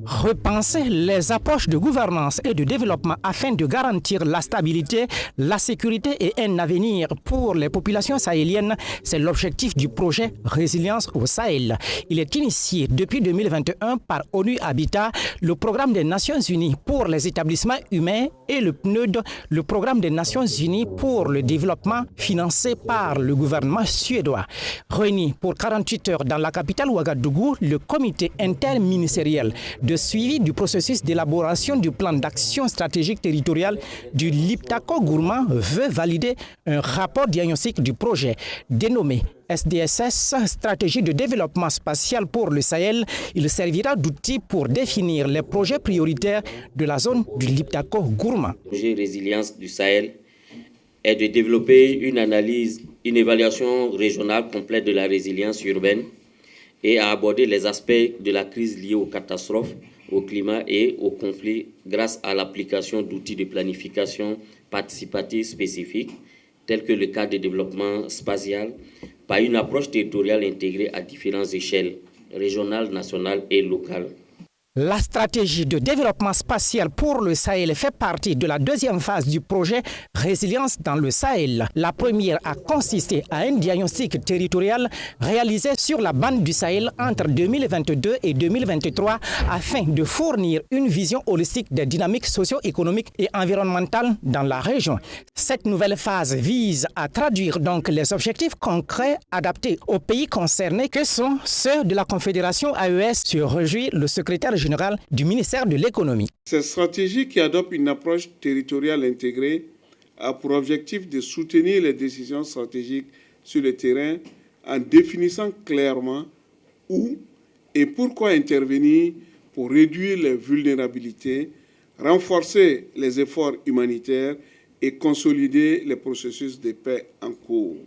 Repenser les approches de gouvernance et de développement afin de garantir la stabilité, la sécurité et un avenir pour les populations sahéliennes, c'est l'objectif du projet Résilience au Sahel. Il est initié depuis 2021 par ONU Habitat, le programme des Nations Unies pour les établissements humains et le PNUD, le programme des Nations Unies pour le développement financé par le gouvernement suédois. Réuni pour 48 heures dans la capitale Ouagadougou, le comité interministériel de suivi du processus d'élaboration du plan d'action stratégique territorial du Liptako Gourma veut valider un rapport diagnostic du projet dénommé SDSS, Stratégie de développement spatial pour le Sahel. Il servira d'outil pour définir les projets prioritaires de la zone du Liptako Gourma. Le projet Résilience du Sahel est de développer une analyse, une évaluation régionale complète de la résilience urbaine et à aborder les aspects de la crise liée aux catastrophes, au climat et aux conflits grâce à l'application d'outils de planification participative spécifiques, tels que le cadre de développement spatial, par une approche territoriale intégrée à différentes échelles, régionales, nationales et locales. La stratégie de développement spatial pour le Sahel fait partie de la deuxième phase du projet Résilience dans le Sahel. La première a consisté à un diagnostic territorial réalisé sur la bande du Sahel entre 2022 et 2023 afin de fournir une vision holistique des dynamiques socio-économiques et environnementales dans la région. Cette nouvelle phase vise à traduire donc les objectifs concrets adaptés aux pays concernés que sont ceux de la Confédération AES, se réjouit le secrétaire général du ministère de l'économie. Cette stratégie qui adopte une approche territoriale intégrée a pour objectif de soutenir les décisions stratégiques sur le terrain en définissant clairement où et pourquoi intervenir pour réduire les vulnérabilités, renforcer les efforts humanitaires et consolider les processus de paix en cours.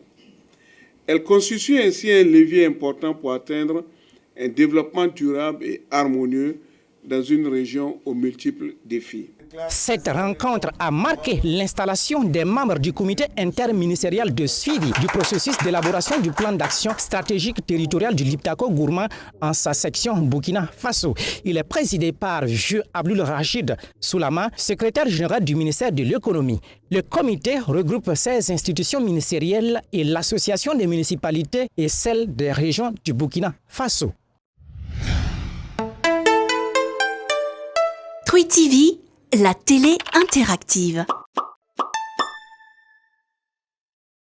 Elle constitue ainsi un levier important pour atteindre un développement durable et harmonieux dans une région aux multiples défis. Cette rencontre a marqué l'installation des membres du comité interministériel de suivi du processus d'élaboration du plan d'action stratégique territorial du Liptako Gourma en sa section Burkina Faso. Il est présidé par Vieux Abdul Rachid Soulama, secrétaire général du ministère de l'économie. Le comité regroupe 16 institutions ministérielles et l'association des municipalités et celle des régions du Burkina Faso. Truy TV, la télé interactive.